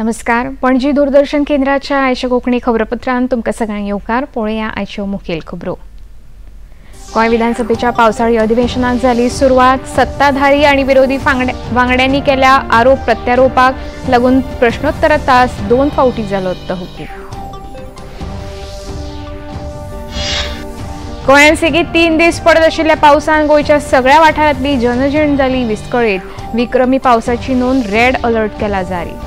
नमस्कार। पणजी दूरदर्शन केंद्राच्या आयच्या कोंकणी खबरापत्रांत तुमकां सगळ्यांक येवकार। पळोवया आयच्यो मुखेल खबरो। गोंय विधानसभेच्या पावसाळी अधिवेशनाक जाली सुरवात। सत्ताधारी आनी विरोधी वांगड्यांनी केल्या आरोप प्रत्यारोपाक लागून प्रश्नोत्तर तास 2 फावटी जालो तहकूब। गोंयांत सेगीत 3 दीस पडत आशिल्ल्या पावसान गोंयच्या सगळ्या वाठारांतली जनजीण जाली विस्कळीत। विक्रमी पावसाची नोंद, रेड अलर्ट केला जारी।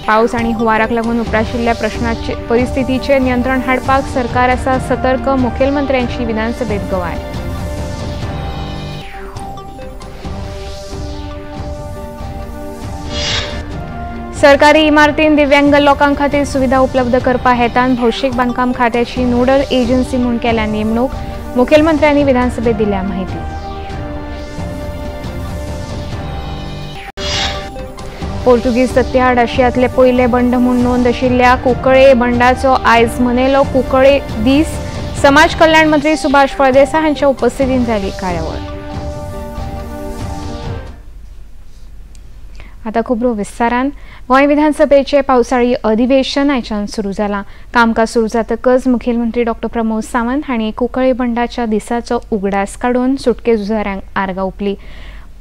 पावस आणि हुंवाराक लागून उपराशिल्ल्या परिस्थितीचे नियंत्रण हाडपाक सरकार आसा सतर्क, मुखेलमंत्र्यांची विधानसभेत गवाय। सरकारी इमारतींत दिव्यांग लोकां खातीर सुविधा उपलब्ध करपा हेतान भौशीक बांदकाम खात्याची नोडल एजन्सी म्हूण केल्या नेमणूक, मुखेलमंत्र्यांनी विधानसभेत दिल्या माहिती। पोर्तुगीज सत्तेआड आशियांतले पयले बंड म्हूण नोंद आशिल्ल्या कुंकळे बंडाचो आयज मनयलो कुंकळे दीस। समाज कल्याण मंत्री सुभाष फळदेसाय हांच्या उपस्थितीत जाली कार्यावळ। आता खबरो विस्तारान। गोंय विधानसभेचे पावसाळी अधिवेशन आयच्यान सुरू जाला। कामकाज सुरू जातकच मुखेलमंत्री डॉ. प्रमोद सावंत हांणी कुंकळे बंडाच्या दिसाचो उगडास काडून सुटके झुजाऱ्यांक आर्गां ओंपली।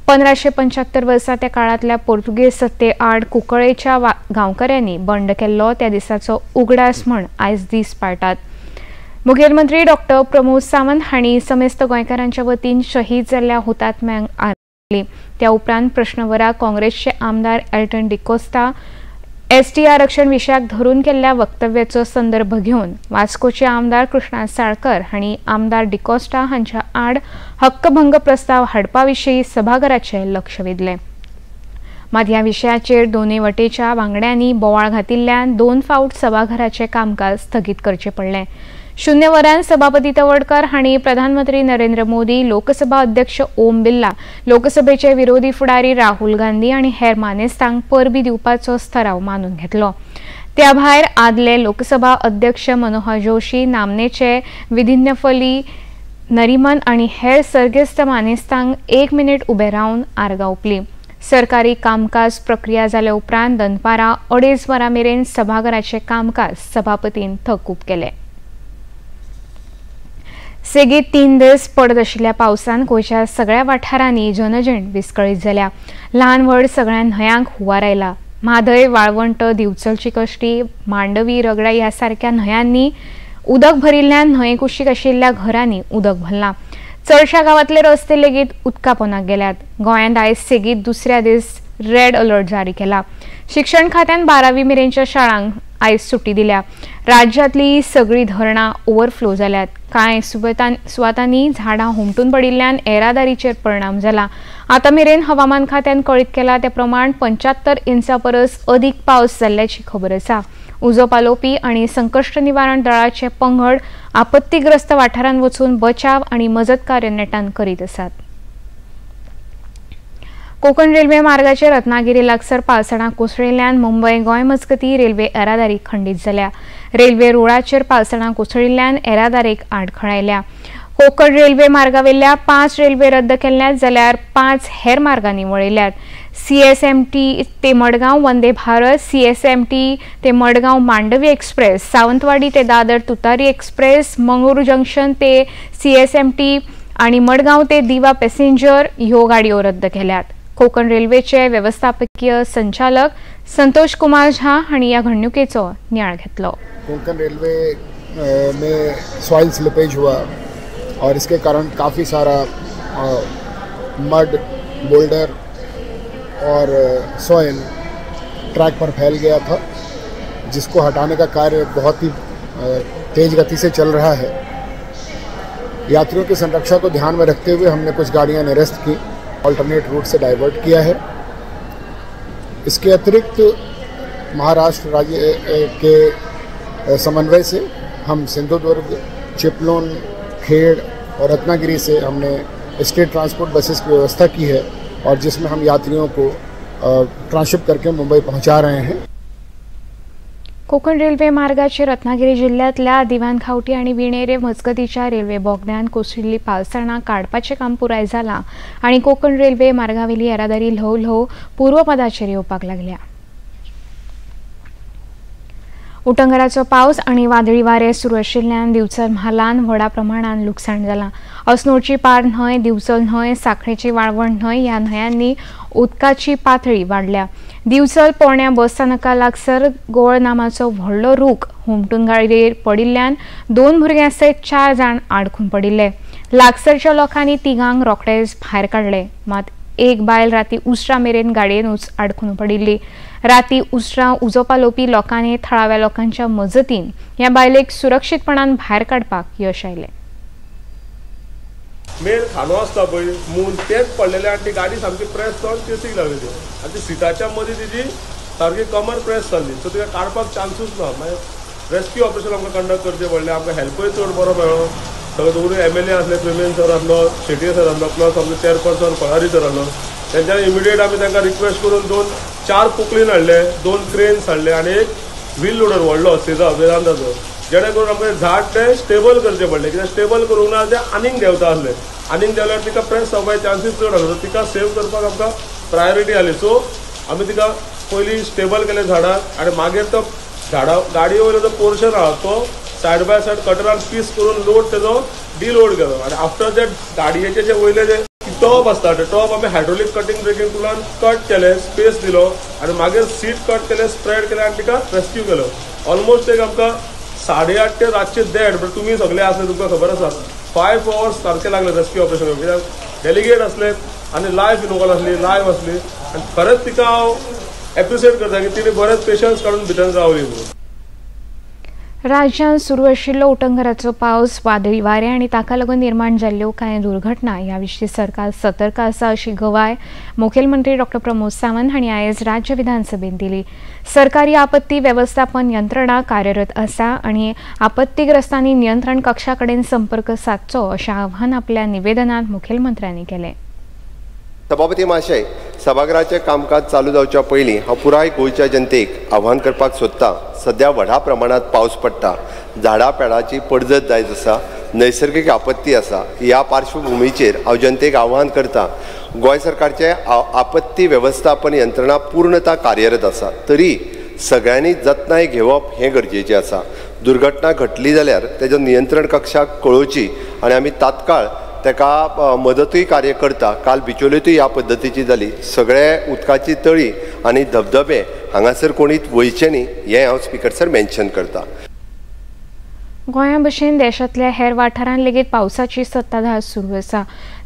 1575 वर्सा त्या काळांतल्या पोर्तुगेज सत्ते आड कुंकळेच्या गांवकऱ्यांनी बंड केल्लो त्या दिसाचो उगडास म्हण आयज दीस पाळटात। मुखेलमंत्री डॉ. प्रमोद सावंत हांणी समेस्त गोंयकारांच्या वतीन शहीद जाल्ल्या हुतात्म्यांक आर्गां ओंपली। त्या उपरांत प्रश्नवराक काँग्रेसचे आमदार एल्टन डिकोस्टा एसटी आरक्षण विशयाक धरून केल्ल्या वक्तव्याचो संदर्भ घेवन वास्कोचे आमदार कृष्णा साळकर हांणी आमदार डिकोस्टा हांच्या आड हक्कभंग प्रस्ताव हाडपा विशीं सभाघराचें लक्ष वेधलें। मात ह्या विशयाचेर दोनूय वटेच्या वांगड्यांनी बोवाळ घातिल्ल्यान 2 फावट सभाघराचें कामकाज स्थगीत करचें पडलें। 0 वरांत सभापती तवडकर हांणी प्रधानमंत्री नरेंद्र मोदी, लोकसभा अध्यक्ष ओम बिर्ला, लोकसभेचे विरोधी फुडारी राहुल गांधी आनी हेर मानेस्तांक परबी दिवपाचो थाराव मानून घेतलो। त्या भायर आदले लोकसभा अध्यक्ष मनोहर जोशी, नामनेचे विधिज्ञ नरीमन आनी हेर सर्गेस्त मानेस्तांक 1 मिनीट उबे रावन आर्गां ओंपली। सरकारी कामकाज प्रक्रिया जाल्या उपरांत दनपारां 2:30 वरां मेरेन सभाघराचें कामकाज सभापतीन तहकूब केलें। सेगीत 3 दीस पडत आशिल्ल्या पावसान गोंयच्या सगळ्या वाठारांनी जनजीण विस्कळीत जाल्या। ल्हान व्हड सगळ्या न्हंयांक हुंवार आयला। म्हादय, वाळवंट, दिवचलची कश्टी, मांडवी, रगडा ह्या सारक्या न्हंयांनी उदक भरिल्ल्यान न्हंये कुशीक आशिल्ल्या घरांनी उदक भरलां। चडशा गांवांतले रस्ते लेगीत उदका पोंदाक गेल्यात। गोंयांत आयज सेगीत दुसऱ्या दीस रेड अलर्ट जारी केला। शिक्षण खात्यान 12वी मेरेनच्या शाळांक आयज सुटी दिल्या। राज्यांतली सगळी धरणां ओव्हरफ्लो जाल्यात। कांय सुवातांनी झाडां हुमटून पडिल्ल्यान येरादारीचेर परिणाम जाला। आतां मेरेन हवामान खात्यान कळीत केला ते प्रमाण 75 इंचां परस अदीक पावस जाल्ल्याची खबर आसा। उजो पालोवपी आनी संकश्ट निवारण दळाचे पंगड आपत्तीग्रस्त वाठारांत वचून बचाव आनी मजत कार्य नेटान करीत आसात। कोंकण रेल्वे मार्गाचेर रत्नागिरी लागसार पावसाळां कोसळिल्ल्यान मुंबय गोंय मजगतीं रेल्वे येरादारी खंडीत जाल्या। रेल्वे रुळाचेर पावसाळां कोसळिल्ल्यान येरादारीक आडखळ आयल्या। कोंकण रेल्वे मार्गावेल्या 5 रेल्वे रद्द केल्यात जाल्यार 5 हेर मार्गांनी वळयल्यात। CSMT ते मडगांव वंदे भारत, CSMT ते मडगांव मांडवी एक्सप्रेस, सावंतवाडी ते दादर तुतारी एक्सप्रेस, मंगळूरू जंक्शन ते CSMT आनी मडगांव ते दिवा पॅसेंजर ह्यो गाडयो रद्द केल्यात। कोंकण रेल्वेचे व्यवस्थापकीय संचालक संतोष कुमार झा हांणी ह्या घडणुकेचो नियाळ घेतलो। कोंकण रेलवे में सॉइल स्लिपेज हुआ और इसके कारण काफ़ी सारा मड, बोल्डर और सॉइल ट्रैक पर फैल गया था, जिसको हटाने का कार्य बहुत ही तेज़ गति से चल रहा है। यात्रियों की संरक्षा को ध्यान में रखते हुए हमने कुछ गाड़ियां निरस्त की, ऑल्टरनेट रूट से डाइवर्ट किया है। इसके अतिरिक्त महाराष्ट्र राज्य के समन्वय से हम सिंधुदुर्ग, चिपलोन, खेड़ और रत्नागिरी से हमने स्टेट ट्रांसपोर्ट बसेस की व्यवस्था की है और जिसमें हम यात्रियों को ट्रांसशिप करके मुंबई पहुंचा रहे हैं। कोकण रेल्वे मार्गाचे रत्नागिरी जिल्ह्यातल्या दिवाणखावटी आणि विणेरे मजगतीच्या रेल्वे बोगद्यान कोसळिल्ली पावसाळा काडपाचें काम पुराय जाला आणि कोकण रेल्वे मार्गावेली येरादारी ल्हव ल्हव पूर्वपदाचेर येवपाक लागल्या. उटंगराचो पावस आणि वादळी वारे सुरू आशिल्ल्यान दिवचल म्हालान व्हडा प्रमाणात लुकसाण जाला. अस्नोडची पार न्हंय, दिवचल न्हंय, सांखळेची वाळवंट न्हंय ह्या न्हंयांनी उदकाची पातळी वाडल्या. दिवचल पोरण्या बस स्थानका लागसर गोळ नामाचो व्हडलो रूख हुमटून गाडयेर पडिल्ल्यान 2 भुरग्यां सयत 4 जाण आडकून पडिल्ले. लागसरच्या लोकांनी 3 रोखडेच भायर काडले. मात एक बायल राती उस्रा मेरेन गाडयेनूच आडकून पडिल्ली. राती उस्रा उजो पालोवपी लोकांनी थळाव्या लोकांच्या मजतीन ह्या बायलेक सुरक्षीतपणान भायर काडपाक यश आयलें. मेन खानो आसता पळय मून तेच पडलेले आनी ती गाडी सामकी प्रेस जावन केसीक लागली आनी ती सिटाच्या मदीं तिची सारकी कमर प्रेस जाल्ली. सो तिका काडपाक चान्सूच ना. मागीर रेस्क्यू ऑपरेशन आमकां कंडक्ट करचें पडलें. आमकां हेल्पूय चड बरो मेळ्ळो. सगळे दोनूय MLA आसले, पेमेन सर आसलो, शेट्ये सर आसलो, प्लस आमचो चेअरपर्सन फळारी सर आसलो. तेंच्यांनी इमिडिएट आमी तांकां रिक्वेस्ट करून 4 पोकलीन हाडले, 2 क्रेन्स हाडले आनी एक व्हील लोडर व्हडलो सेजा वेदांताचो, जेणे करून आमकां झाड ते स्टेबल करचें पडलें. कित्याक स्टेबल करूंक ना ते आनीक देंवता आसले. आनीक देंवल्यार तिका प्रेस जावपाचे चान्सीस चड आसलो. तिका सेव करपाक आमकां प्रायोरिटी आसली. सो आमी तिका पयलीं स्टेबल केलें झाडाक आनी मागीर तो झाडा गाडये वयलो जो पोर्शन आहा तो सायड बाय सायड कटरान पीस करून लोड तेजो डिलोड केलो. आनी आफ्टर दॅट गाडयेचे जे वयले जे टॉप आसता ते टॉप आमी हायड्रोलिक कटिंग ब्रेकिंग टुलान कट केले, स्पेस दिलो आनी मागीर सीट कट केले, स्प्रेड केले आनी तिका रेस्क्यू केलो. ऑलमोस्ट एक आमकां 8:30 ते रातचे देड, बट तुमी सगळे आसले तुमकां खबर आसा 5 hours सारके लागले रेस्क्यू ऑपरेशन. कित्याक डेलिगेट आसले आनी लायव्ह इनवॉल्व आसली, लायव्ह आसली आनी खरेंच तिका हांव एप्रिशिएट करता की तिणे बरेच पेशन्स काडून भितर रावली म्हणून. राज्यांत सुरू आशिल्लो उटंगराचो पावस, वादळी वारे आनी ताका लागून निर्माण जाल्ल्यो कांय दुर्घटना ह्या विशीं सरकार सतर्क आसा अशी गवाय मुखेलमंत्री डॉ. प्रमोद सावंत हांणी आयज राज्य विधानसभेत दिली. सरकारी आपत्ती वेवस्थापन यंत्रणा कार्यरत आसा आनी आपत्तीग्रस्तांनी नियंत्रण कक्षा कडेन संपर्क सादचो अशें आवाहन आपल्या निवेदनांत मुखेलमंत्र्यांनी केलें. सभापती महाशय, सभागृहाचें कामकाज चालू जावच्या पयलीं हांव पुराय गोंयच्या जनतेक आव्हान करपाक सोदतां. सध्या व्हडा प्रमाणात पावस पडटा, झाडां पेडाची पडझड जायत आसा, नैसर्गिक आपत्ती आसा. ह्या पार्श्वभुमीचेर हांव जनतेक आव्हान करतां. गोंय सरकारचे आपत्ती वेवस्थापन यंत्रणा पूर्णता कार्यरत आसा, तरी सगळ्यांनी जतनाय घेवप हें गरजेचें आसा. दुर्घटना घडली जाल्यार तेजो नियंत्रण कक्षाक कळोवची आनी आमी तात्काळ तेका मदतूय कार्य करता. काल बिचोलेतूय ह्या पद्दतीची जाली. सगळे उदकाची तळी आनी धबधबे हांगासर कोणीच वयचे न्ही हें हांव स्पिकर्सार मेन्शन करता. गोंया भशेन देशांतल्या हेर वाठारांत लेगीत पावसाची सत्ताधार सुरू आसा.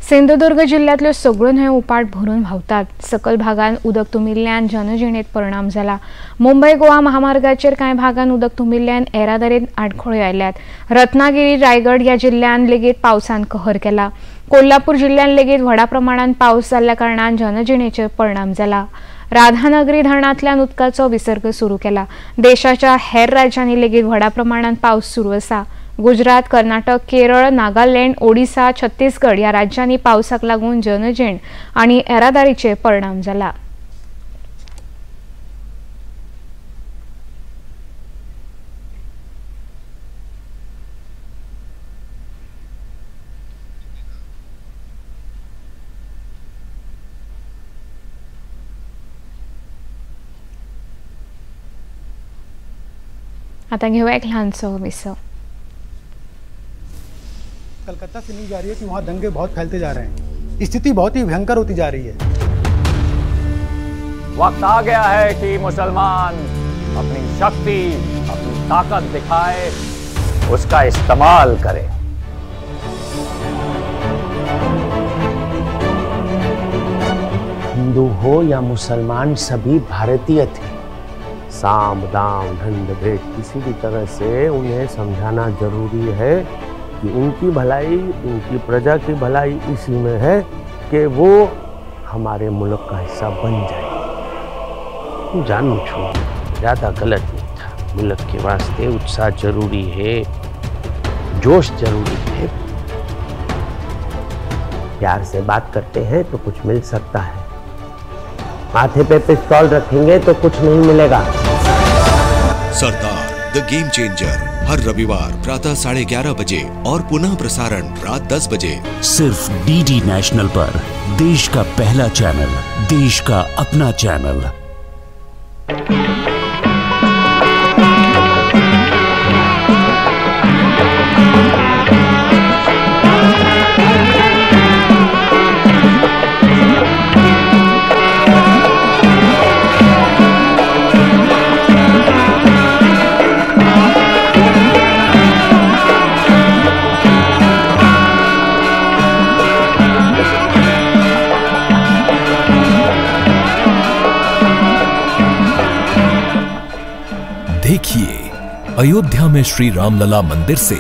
सिंधुदुर्ग जिल्ल्यांतल्यो सगळ्यो न्हंयो उपाट भरून व्हांवतात. सकल भागांत उदक तुंबिल्ल्यान जनजिणेत परिणाम जाला. मुंबय गोवा महामार्गाचेर कांय भागांत उदक तुंबिल्ल्यान येरादारीत आडखळ्यो आयल्यात. रत्नागिरी, रायगड ह्या जिल्ल्यांत लेगीत पावसान कहर केला. कोल्हापूर जिल्ल्यांत लेगीत व्हडा प्रमाणात पावस जाल्ल्या कारणान जनजिणेचेर परिणाम जाला. राधानगरी धरणांतल्यान उदकाचो विसर्ग सुरू केला. देशाच्या हेर राज्यांनी लेगीत व्हडा प्रमाणात पावस सुरू आसा. गुजरात, कर्नाटक, केरळ, नागालँड, ओडिशा, छत्तीसगड ह्या राज्यांनी पावसाक लागून जनजीण आनी येरादारीचेर परिणाम जाला. आता घेऊया एक लहानसो विसव. कलकत्ता से न्यूज आ रही है कि वहाँ दंगे बहुत फैलते जा रहे हैं. स्थिति बहुत ही भयंकर होती जा रही है. वक्त आ गया है कि मुसलमान अपनी शक्ति, अपनी ताकत दिखाए, उसका इस्तेमाल करें. हिंदू हो या मुसलमान, सभी भारतीय थे. साम दाम दंड भेद किसी भी तरह से उन्हें समझाना जरूरी है कि उनकी भलाई, उनकी प्रजा की भलाई इसी में है कि वो हमारे मुल्क का हिस्सा बन जाए. जानू छो ज़्यादा गलत नहीं था. मुल्क के वास्ते उत्साह जरूरी है, जोश जरूरी है. प्यार से बात करते हैं तो कुछ मिल सकता है. माथे पे पिस्तौल रखेंगे तो कुछ नहीं मिलेगा. सरदार द गेम चेंजर हर रविवार प्रातः 11:30 बजे और पुनः प्रसारण रात 10 बजे सिर्फ डीडी नेशनल पर। देश का पहला चैनल, देश का अपना चैनल। देखिए अयोध्या में श्री रामलला मंदिर से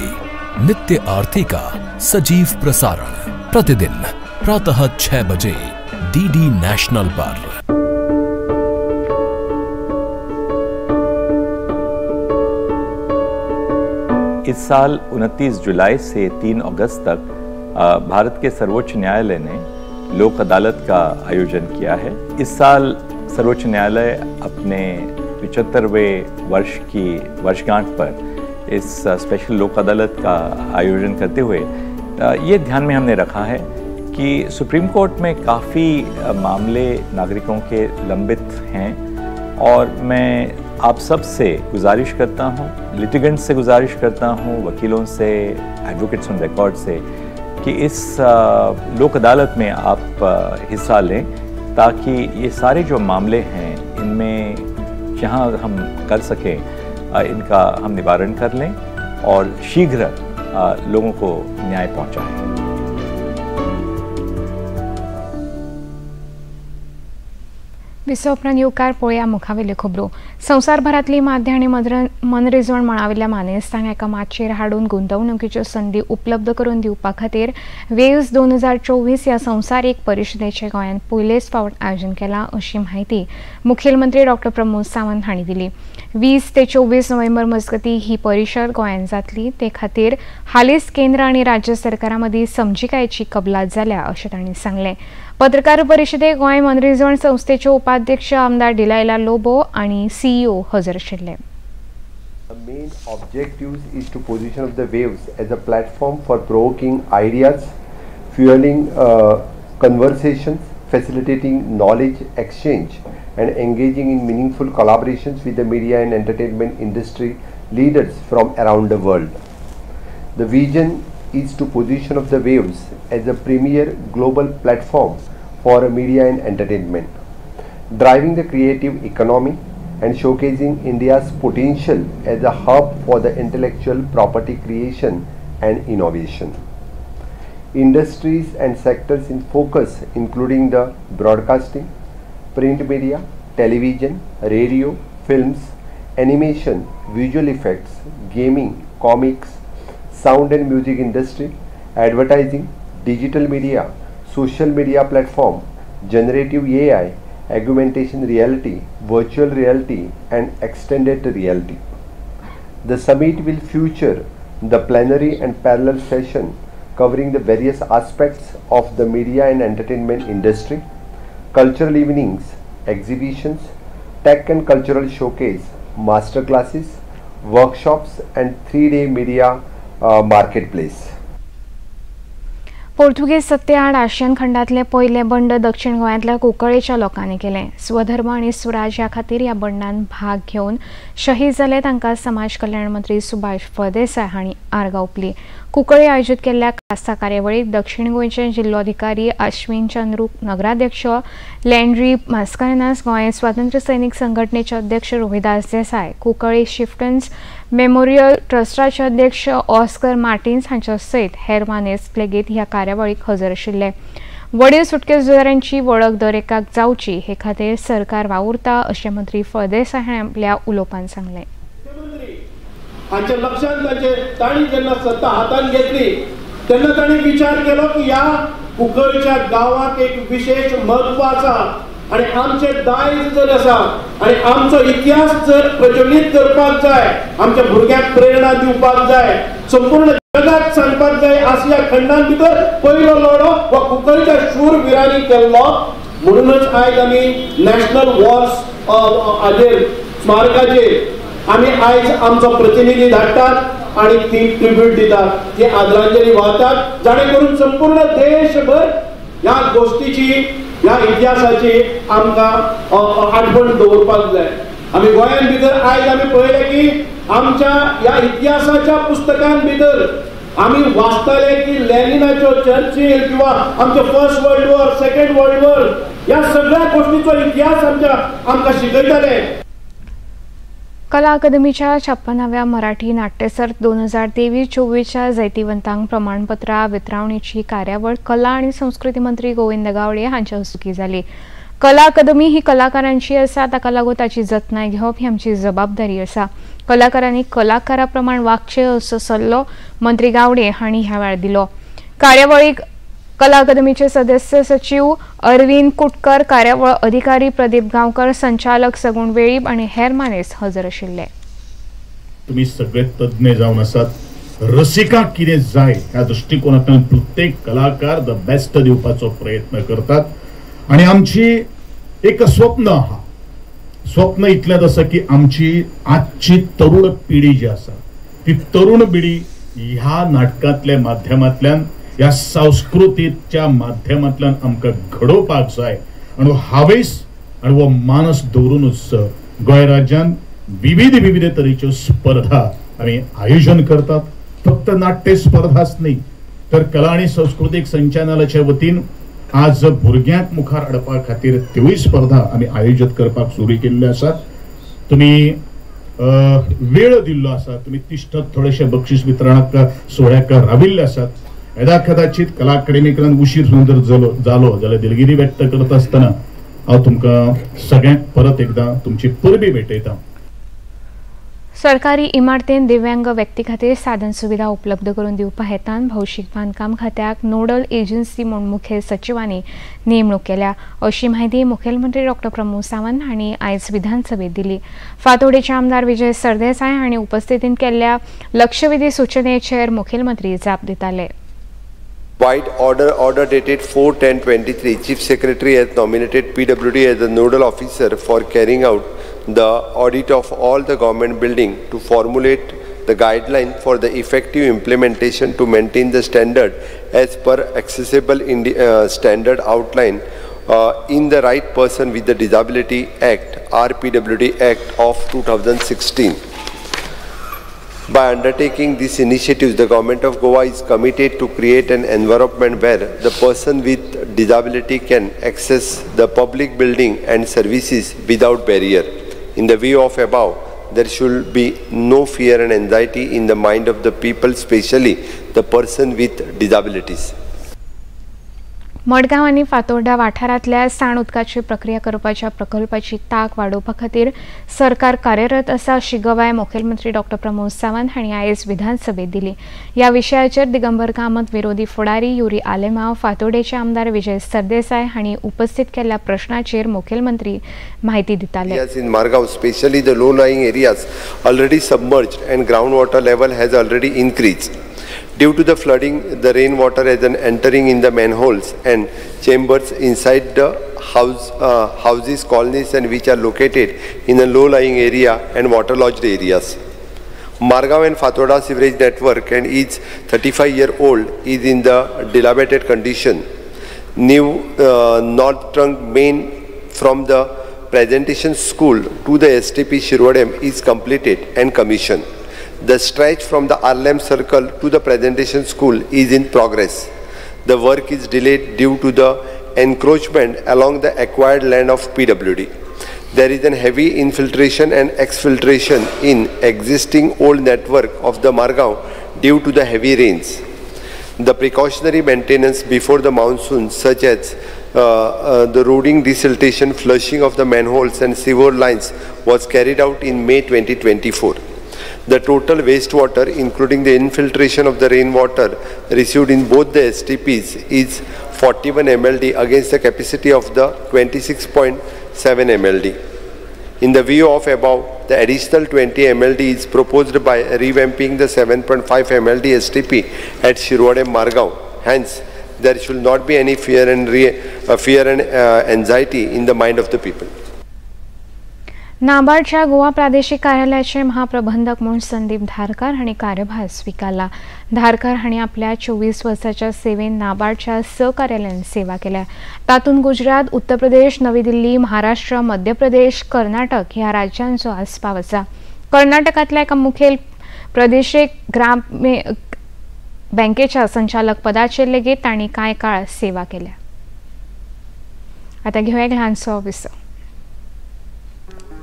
नित्य आरती का सजीव प्रसारण प्रतिदिन प्रातः 6 बजे डीडी नेशनल पर। इस साल 29 जुलाई से 3 अगस्त तक भारत के सर्वोच्च न्यायालय ने लोक अदालत का आयोजन किया है। इस साल सर्वोच्च न्यायालय अपने 75वें वर्ष की वर्षगांठ पर इस स्पेशल लोक अदालत का आयोजन करते हुए ये ध्यान में हमने रखा है कि सुप्रीम कोर्ट में काफ़ी मामले नागरिकों के लंबित हैं और मैं आप सब से गुजारिश करता हूँ, लिटिगेंट से गुजारिश करता हूँ, वकीलों से, एडवोकेट्स ऑन रिकॉर्ड से कि इस लोक अदालत में आप हिस्सा लें ताकि ये सारे जो मामले हैं इनमें जहाँ हम कर सकें इनका हम निवारण कर लें और शीघ्र लोगों को न्याय पहुँचाएं। विसोपरांत येवकार पळोवया मुखावेल्यो खबरो। संवसारभरांतली माध्य आनी मनरिजवण मळावेल्या मानेस्तांक एका माचयेर हाडून गुंतवणुकीच्यो संदी उपलब्ध करून दिवपा खातीर वेव्स 2024 ह्या संवसारीक परिशदेचें गोंयांत पयलेच फावट आयोजन केलां अशी माहिती मुखेलमंत्री डॉ. प्रमोद सावंत हांणी दिली। 20 ते 24 नोव्हेंबर मजगतीं ही परिशद गोंयांत जातली, ते खातीर हालींच केंद्र आनी राज्य सरकारां मदीं समजिकायेची कबलात जाल्या अशें तांणी सांगलें। पत्रकार परिशदेक गोंय मनरिजवण संस्थेचे उपाध्यक्ष आमदार डिलायला लोबो आणि CEO हजर आशिल्ले। The main objectives is to position of the waves as a platform for provoking ideas, fueling conversations, facilitating knowledge exchange, and engaging in meaningful collaborations with the media and entertainment industry leaders from around the world. The vision is to position of the waves as a premier global platform for media and entertainment, driving the creative economy and showcasing India's potential as a hub for the intellectual property creation and innovation. Industries and sectors in focus including the broadcasting, print media, television, radio, films, animation, visual effects, gaming, comics, sound and music industry, advertising, digital media, social media platform, generative AI, augmentation reality, virtual reality and extended reality. The summit will feature the plenary and parallel session covering the various aspects of the media and entertainment industry, cultural evenings, exhibitions, tech and cultural showcase, master classes, workshops and 3-day media marketplace. पोर्तुगीज सत्तेआड आशियन खंडातले पयले बंड दक्षिण गोंयांतल्या कुंकळेच्या लोकांनी केले। स्वधर्म आणि सुराज ह्या खातीर ह्या बंडान भाग घेवन शहीद जाले तांकां समाज कल्याण मंत्री सुभाष फळदेसाय हांणी आर्गां ओंपली। कुंकळे आयोजीत केल्ल्या खासा कार्यावळीक दक्षिण गोंयचे जिल्लोधिकारी अश्विन चंद्रू, नगराध्यक्ष लँड्री मास्कारेनास, गोंय स्वातंत्र्य सैनीक संघटनेचे अध्यक्ष रोहिदास देसाय, कुंकळे शिफ्टन्स मेमोरियल ट्रस्टाचे अध्यक्ष ऑस्कर मार्टिन्स हांच्या सयत हेर मानेस्त लेगीत ह्या कार्यावळीक हजर आशिल्ले। वडील सुटकेसदारांची वळख दर एकाक जावची हे खातीर सरकार वावुरता अशें मंत्री फळदेसाय हांणी आपल्या उलोवपांत सांगलें। हांच्या लक्षात ताणी जेन्ना सत्ता हातान घेतली तेन्ना ताणी विचार केलो की ह्या कुंकळच्या गांवाक एक विशेष महत्व आसा आणि आमचे दायज जर आसा आणि आमचो इतिहास जर प्रज्वलित करपाक जाय, आमच्या भुरग्यांक प्रेरणा दिवपाक जाय, संपूर्ण जगाक सांगपाक जाय आशिया खंडांत भितर पयलो लढो वा कुंकळच्या शूरवीरांनी केल्लो, म्हणूनच आयज आमी नॅशनल वॉर्स हाजेर स्मारकाचेर आम्ही आयज आमचो प्रतिनिधी धाडटात आणि ती ट्रिब्यूट दितात, ती आदरांजली वाहतात, जाणे करून संपूर्ण देशभर ह्या गोष्टीची, ह्या इतिहासाची आमकां आठवण दवरपाक जाय. आमी गोंयान भितर आयज आमी पळयलें की आमच्या ह्या इतिहासाच्या पुस्तकां भितर आमी वाचताले की लेनिनाच्यो, चर्चिल किंवा आमचो first world war, second world war ह्या सगळ्या गोष्टीचो इतिहास आमकां शिकयताले. कला अकादमीच्या 56व्या मराठी नाट्यसर्त 2023-24च्या जैतिवंतांक प्रमाणपत्रां वितरावणेची कार्यावळ कला आणि संस्कृती मंत्री गोविंद गावडे हांच्या हस्तुकी जाली. कला अकादमी ही कलाकारांची आसा, ताका लागून ताची जतनाय घेवप ही आमची जबाबदारी आसा. कलाकारांनी कलाकारा प्रमाण वागचें असो सल्लो मंत्री गावडे हांणी ह्या वेळार दिलो. कार्यावळीक कला अकादमीचे सदस्य सचिव अरविंद कुटकर, कार्यावळ अधिकारी प्रदीप गांवकर, संचालक सगुण वेळीप आणि हेर मानेस्त हजर आशिल्ले. तुम्ही सगळे तज्ञ जावन आसात. रसिकांक कितें जाय ह्या दृष्टिकोनांतल्यान प्रत्येक कलाकार द बेस्ट दिवपाचो प्रयत्न करतात आणि आमची एक स्वप्न आहा. स्वप्न इतलेंच आसा की आमची आजची तरुण पिढी जी आसा ती तरुण पिढी ह्या नाटकांतल्या माध्यमांतल्यान, या संस्कृतीच्या माध्यमांतल्यान आमकां घडोवपाक जाय. आणि हावेस आणि वो मानस दवरूनच गोंय राज्यान विविध तरेच्यो स्पर्धा आमी आयोजन करतात. फक्त नाट्य स्पर्धाच न्ही तर कला आणि सांस्कृतिक संचालनाच्या वतीन आज भुरग्यांक मुखार हाडपा खातीर त्योय स्पर्धा आमी आयोजीत करपाक सुरू केल्ल्यो आसात. तुमी वेळ दिल्लो आसा, तुमी तिश्ठत थोडेशे बक्षीस वितरणाक सोहळ्याक राविल्ले आसात. येदा कदाचित कला अकादमीकडल्यान उशीर सुद्दां जर जालो जाल्यार दिलगिरी व्यक्त करत आसतना हांव तुमकां सगळ्यांक परत एकदां तुमची परबी भेटयतां. सरकारी इमारतीन दिव्यांग व्यक्ती खातीर साधन सुविधा उपलब्ध करून दिवपा हेतान भौशीक बांदकाम खात्याक नोडल एजन्सी म्हूण मुखेल सचिवांनी नेमणूक केल्या, अशी माहिती मुखेलमंत्री डॉ. प्रमोद सावंत हांणी आयज विधानसभेत दिली. फातोडेचे आमदार विजय सरदेसाय हांणी उपस्थितीत केल्ल्या लक्षवेधी सूचनेचेर मुखेलमंत्री जाप दिताले. White order dated 4/10/23, Chief Secretary has nominated PWD as the nodal officer for carrying out the audit of all the government building to formulate the guideline for the effective implementation to maintain the standard as per accessible standard outline in the Right Person with the Disability Act, RPWD Act of 2016. By undertaking these initiatives, the Government of Goa is committed to create an environment where the person with disability can access the public building and services without barrier. In the view of above, there should be no fear and anxiety in the mind of the people, especially the person with disabilities. Madgaon आनी फातोर्डा वाठारांतल्या साण उदकाची प्रक्रिया करपाच्या प्रकल्पाची तांक वाडोवपा खातीर सरकार कार्यरत आसा, अशी गवाय मुखेलमंत्री डॉ. प्रमोद सावंत हांणी आयज विधानसभेत दिली. ह्या विशयाचेर दिगंबर कामत विरोधी फुडारी युरी आलेमांव, फातोडेचे आमदार विजय सरदेसाय हांणी उपस्थित केल्ल्या प्रश्नाचेर मुखेलमंत्री माहिती दिताले. In Margaon, especially the low-lying areas already submerged and groundwater level has already increased. Due to the flooding, the rainwater has been entering in the manholes and chambers inside the houses, colonies, and which are located in a low-lying area and waterlogged areas. Margaon and Fatorda sewerage network and each 35-year-old is in the dilapidated condition. New north trunk main from the presentation school to the STP Shirwadem is completed and commissioned. The stretch from the Arlem Circle to the presentation school is in progress. The work is delayed due to the encroachment along the acquired land of PWD. There is a heavy infiltration and exfiltration in existing old network of the Margaon due to the heavy rains. The precautionary maintenance before the monsoon, such as the roading, desiltation, flushing of the manholes and sewer lines, was carried out in May 2024. The total wastewater, including the infiltration of the rainwater received in both the STPs, is 41 mld against the capacity of the 26.7 mld. In the view of above, the additional 20 mld is proposed by revamping the 7.5 mld STP at Shirwadem Margaon. Hence, there should not be any fear and anxiety in the mind of the people. नाबार्डच्या गोवा प्रादेशिक कार्यालयाचे महाप्रबंधक म्हणून संदीप धारकार हांणी कार्यभार स्वीकारला. धारकार हांणी आपल्या 24 वर्सांच्या सेवेन नाबार्डच्या सहकार्यालयान सेवा केल्या. तातूंत गुजरात, उत्तर प्रदेश, नवी दिल्ली, महाराष्ट्र, मध्य प्रदेश, कर्नाटक ह्या राज्यांचो आस्पाव आसा. कर्नाटकांतल्या एका मुखेल प्रादेशीक ग्रामीण बँकेच्या संचालक पदाचेर लेगीत तांणी कांय काळ सेवा केल्या. आता घेऊया एक ल्हानसो विसव.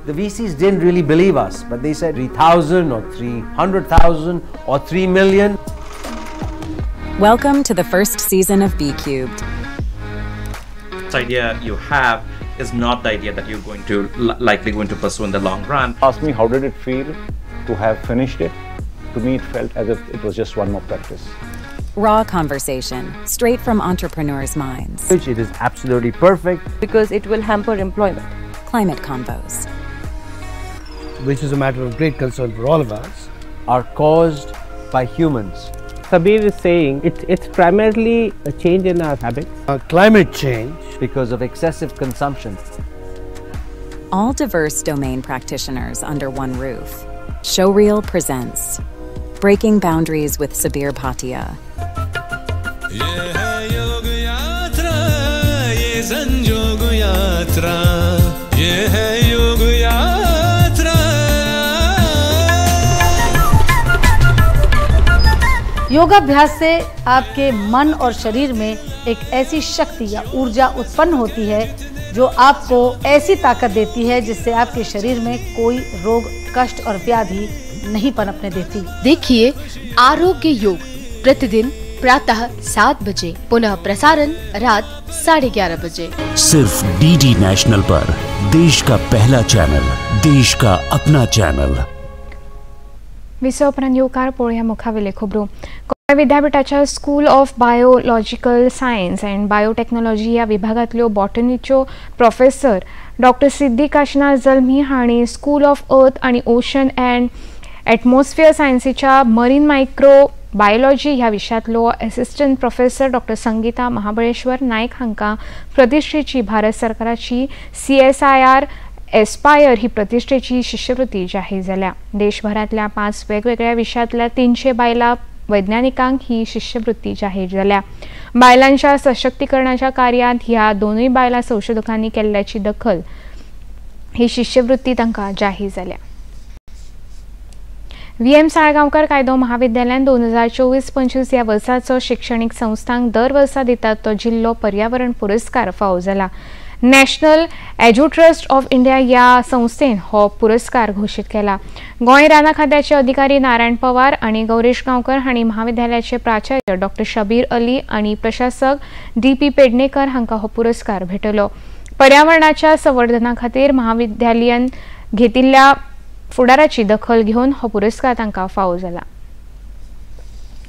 The VCs didn't really believe us, but they said 3,000 or 300,000 or 3 million. Welcome to the first season of B Cubed. This idea you have is not the idea that you're going to likely going to pursue in the long run. Ask me how did it feel to have finished it? To me, it felt as if it was just one more practice. Raw conversation, straight from entrepreneurs' minds. It is absolutely perfect because it will hamper employment. Climate Convos, which is a matter of great concern for all of us, are caused by humans. Sabir is saying it's primarily a change in our habits. Climate change because of excessive consumption. All diverse domain practitioners under one roof. Showreel presents Breaking Boundaries with Sabir Bhatia. योगाभ्यास से आपके मन और शरीर में एक ऐसी शक्ति या ऊर्जा उत्पन्न होती है जो आपको ऐसी ताकत देती है जिससे आपके शरीर में कोई रोग, कष्ट और व्याधि नहीं पनपने देती। देखिए आरोग्य योग प्रतिदिन प्रातः 7 बजे, पुनः प्रसारण रात 11:30 बजे, सिर्फ डीडी नेशनल पर। देश का पहला चैनल, देश का अपना चॅनल। विसोपरांत येवकार पळोवया मुखावेले खबरो। गोंय विद्यापीठाच्या school of biological science and biotechnology ह्या विभागांतल्यो बॉटनीच्यो प्रोफेसर डॉक्टर सिद्धी काशीनाथ जल्मी हांणी स्कूल ऑफ अर्थ आनी ओशन अँड एटमॉस्फियर सायन्सीच्या मरीन मायक्रो बायोलॉजी ह्या विशयांतलो assistant professor doctor Sangeeta Mahabaleshwar Naik हांकां प्रतिश्ठेची भारत सरकाराची CSIR एस्पायर ही प्रतिश्ठेची शिश्यवृत्ती जाहीर जाल्या। देशभरातल्या 5 वेगवेगळ्या विशयांतल्या 300 बायलां वैज्ञानिकांक ही शिश्यवृत्ती जाहीर जाल्या। बायलांच्या सशक्तीकरणाच्या कार्यांत ह्या दोनूय बायलां संशोधकांनी केल्ल्याची दखल ही शिश्यवृत्ती तांकां जाहीर जाल्या। VM साळगांवकर कायदो महाविद्यालयान 2024-25 ह्या वर्साचो शिक्षणीक संस्थांक दर वर्सा दितात तो जिल्लो पर्यावरण पुरस्कार फावो जाला। नॅशनल एज्युट्रस्ट ऑफ इंडिया ह्या संस्थेन हो पुरस्कार घोषित केला। गोंय राना खात्याचे अधिकारी नारायण पवार आणि गौरेश गांवकर हांणी महाविद्यालयाचे प्राचार्य डॉक्टर शबीर अली आणि प्रशासक DP पेडणेकर हांकां हो पुरस्कार भेटलो। पर्यावरणाच्या संवर्धना खातीर महाविद्यालयान घेतिल्ल्या फुडाराची दखल घेवन हो पुरस्कार तांकां फावो जाला।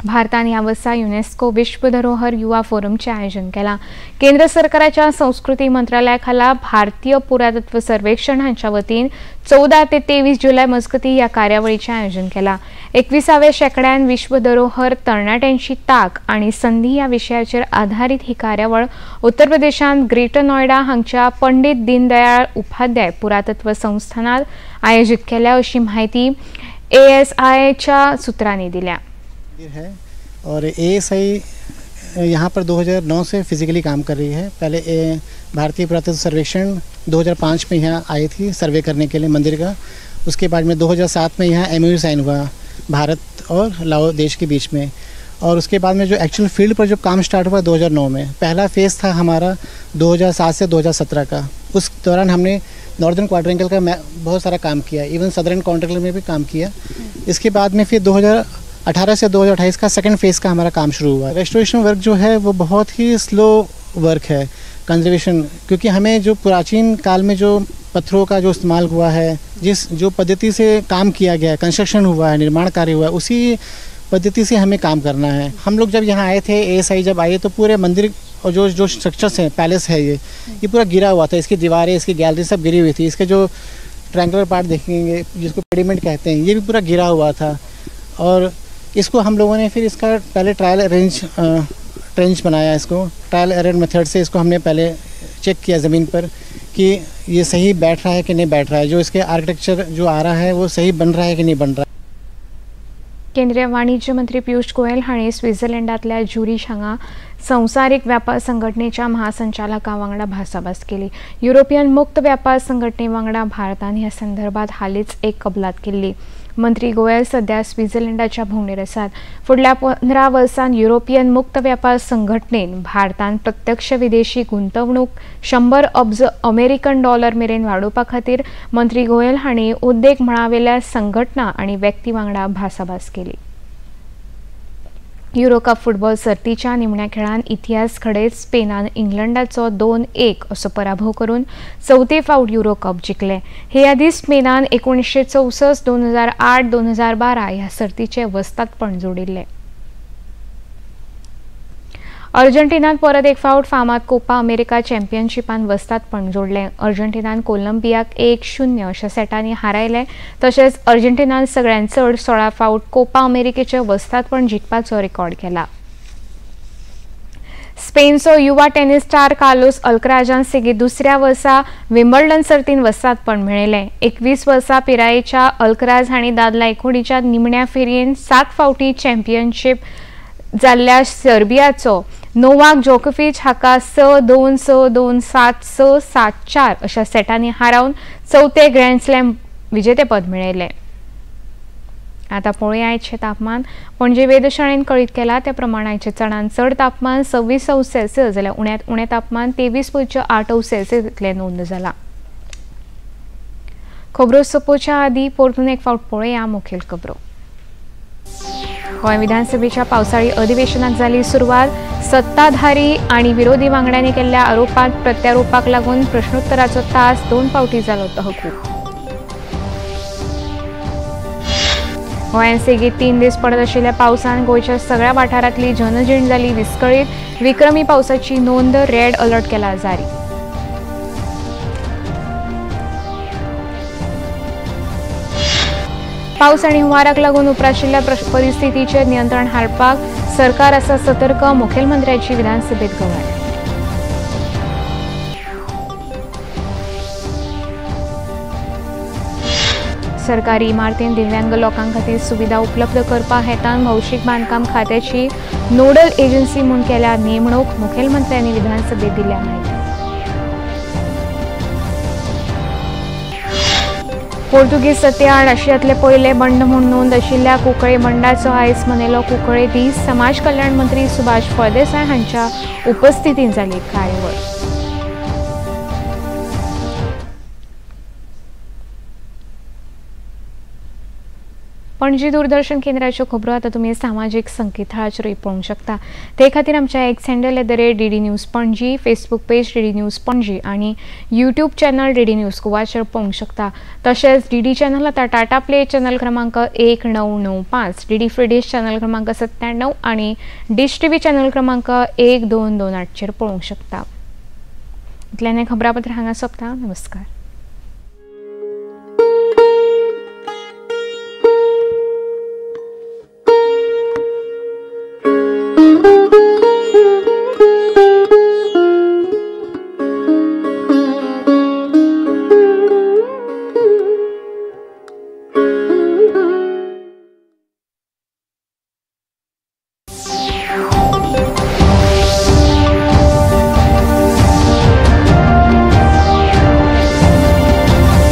भारतान ह्या वर्सा युनेस्को विश्व धरोहर युवा फोरमचे आयोजन केला। केंद्र सरकाराच्या संस्कृती मंत्रालया खाला भारतीय पुरातत्व सर्वेक्षण हांच्या वतीन 14 ते 23 जुलै मजगती ह्या कार्यावळीचे आयोजन केला। 21व्या शेंकड्यान विश्व धरोहर तरणाट्यांची ताक आणि संधी ह्या विशयाचेर आधारित ही कार्यावळ उत्तर प्रदेशांत ग्रेटर नोएडा हांगच्या पंडित दीनदयाळ उपाध्याय पुरातत्व संस्थानात आयोजित केल्या अशी माहिती ASI सूत्रांनी दिल्या। है और ASI यहाँ पर 2009 से फिजिकली काम कर रही है। पहले भारतीय पुरातत्व सर्वेक्षण 2005 में यहाँ आई थी सर्वे करने के लिए मंदिर का। उसके बाद में 2007 में यहाँ MOU साइन हुआ भारत और लाओ देश के बीच में। और उसके बाद में जो एक्चुअल फील्ड पर जो काम स्टार्ट हुआ 2009 में। पहला फेज़ था हमारा 2007 से 2017 का। उस दौरान हमने नॉर्दर्न क्वाड्रेंगल का बहुत सारा काम किया, इवन सदर्न क्वाड्रेंगल में भी काम किया। इसके बाद में फिर 2018 से 2028 का सेकंड फेज़ का हमारा काम शुरू हुआ। रेस्टोरेशन वर्क जो है वो बहुत ही स्लो वर्क है, कंजर्वेशन, क्योंकि हमें जो प्राचीन काल में जो पत्थरों का जो इस्तेमाल हुआ है, जो पद्धति से काम किया गया है, कंस्ट्रक्शन हुआ है, निर्माण कार्य हुआ है, उसी पद्धति से हमें काम करना है। हम लोग जब यहाँ आए थे, ASI जब आए तो पूरे मंदिर और जो स्ट्रक्चर्स हैं, पैलेस है ये पूरा गिरा हुआ था। इसकी दीवारें, इसकी गैलरी सब गिरी हुई थी। इसके जो ट्रायंगुलर पार्ट देखेंगे जिसको पिरामिड कहते हैं, ये भी पूरा गिरा हुआ था। और इसको हम लोगों ने फिर इसका पहले ट्रेंच बनाया। इसको ट्रायल एरर मेथड से इसको हमने पहले चेक किया ज़मीन पर कि ये सही बैठ रहा है कि नहीं बैठ रहा है, जो इसके आर्किटेक्चर जो आ रहा है वो सही बन रहा है कि नहीं बन रहा है। केंद्रीय वाणिज्य मंत्री पियुष गोयल हांणी स्वित्झर्लंडातल्या झुरिच हांगा संवसारीक व्यापार संघटनेच्या महासंचालका वांगडा भासाभास केली। युरोपियन मुक्त व्यापार संघटने वांगडा भारतान ह्या संदर्भात हालींच एक कबलात केल्ली। मंत्री गोयल सध्या स्वित्झर्लंडाच्या भोंवडेर आसात। फुडल्या 15 वर्सांत युरोपियन मुक्त व्यापार संघटनेन भारतान प्रत्यक्ष विदेशी गुंतवणूक 100 अब्ज अमेरिकन डॉलर मेरेन वाडोवपा खातीर मंत्री गोयल हांणी उद्देग मळावेल्या संघटना आनी व्यक्ती वांगडा भासाभास केली। युरो कप फुटबॉल सर्तीच्या निमण्या खेळान इतिहास घडयत स्पेनान इंग्लंडाचो 2-1 असो पराभव करून चौथे फावट युरो कप जिखले। हे आदी स्पेनान 1964, 2008, 2012 ह्या सर्तीचे वस्तादपण जोडिल्ले। अर्जेंटिनान परत एक फावट फामाद कोपा अमेरिका चॅम्पियनशिपान वस्तादपण जोडले। अर्जेंटिनान कोलंबियाक 1-0 अशा सेटांनी हारायले। तशेंच अर्जेंटिनान सगळ्यांत चड 16 फावट कोपा अमेरिकेचे वस्तादपण जिखपाचो रेकॉर्ड केला। स्पेनचो युवा टेनिस स्टार कार्लोस अल्कराजान सेगीत दुसऱ्या वर्सा विम्बल्डन सर्तीन वस्तादपण मेळयलें। 21 वर्सां पिरायेच्या अल्कराज हांणी दादल्या एकोडीच्या निमण्या फेरयेन 7 फावटी चॅम्पियनशीप जाल्ल्या सर्बियाचो नोवाक जोकोविच हाका 6-2, 6-2, 7-6, 7-4 अशा सेटांनी हारावन चौथे ग्रँड स्लॅम विजेतेपद मेळयलें। आता पळोवया आयचें तापमान। पणजे वेधशाळेन कळीत केला त्या प्रमाण आयचे चडांत चड तापमान 26 सेल्सियस जाल्यार उण्यांत उणें तापमान 23.8 सेल्सियस इतलें नोंद जाला। खबरो सोंपोवच्या आदीं परतून एक फावट पळोवया मुखेल खबरो। गोंय विधानसभेच्या पावसाळी अधिवेशनाक जाली सुरवात। सत्ताधारी आणि विरोधी वांगड्यांनी केल्ल्या आरोपांत प्रत्यारोपाक लागून प्रश्नोत्तराचो तास 2 फावटी जालो तहकूब। गोंयांत सेगीत 3 दीस पडत आशिल्ल्या पावसान गोंयच्या सगळ्या वाठारांतली जनजीण जाली विस्कळीत। विक्रमी पावसाची नोंद, रेड अलर्ट केला जारी। पावस आणि हुंवाराक लागून उप्राशिल्ल्या परिस्थितीचेर नियंत्रण हाडपाक सरकार आसा सतर्क, मुखेलमंत्र्याची विधानसभेत गवाय। सरकारी इमारतींत दिव्यांग लोकां खातीर सुविधा उपलब्ध करपा हेतान भौशीक बांदकाम खात्याची नोडल एजन्सी म्हूण केल्या नेमणूक, मुखेलमंत्र्यांनी विधानसभेत दिल्या माहिती। पोर्तुगीज सत्तेआड आशियांतले पयले बंड म्हूण नोंद आशिल्ल्या कुंकळे बंडाचो आयज मनयलो कुंकळे दीस। समाज कल्याण मंत्री सुभाष फळदेसाय हांच्या उपस्थितीत जाली कार्यावळ। पणजी दूरदर्शन केंद्राच्यो खबरो आता तुम्ही सामाजिक संकेतथळाचेर पळोवंक शकता। ते खातीर आमच्या x handle @DD news Panaji, Facebook page DD news Panaji आणि यूट्यूब चॅनल DD न्यूज गोवाचेर पळोवंक शकता। तशेंच DD चॅनल आता टाटा प्ले चॅनल क्रमांक 1995, DD फ्री डिश चॅनल क्रमांक 97 आणि डिश TV चॅनल क्रमांक 1228 चेर पळोवंक शकता। इतल्यान खबरापत्र हांगा सोंपता। नमस्कार।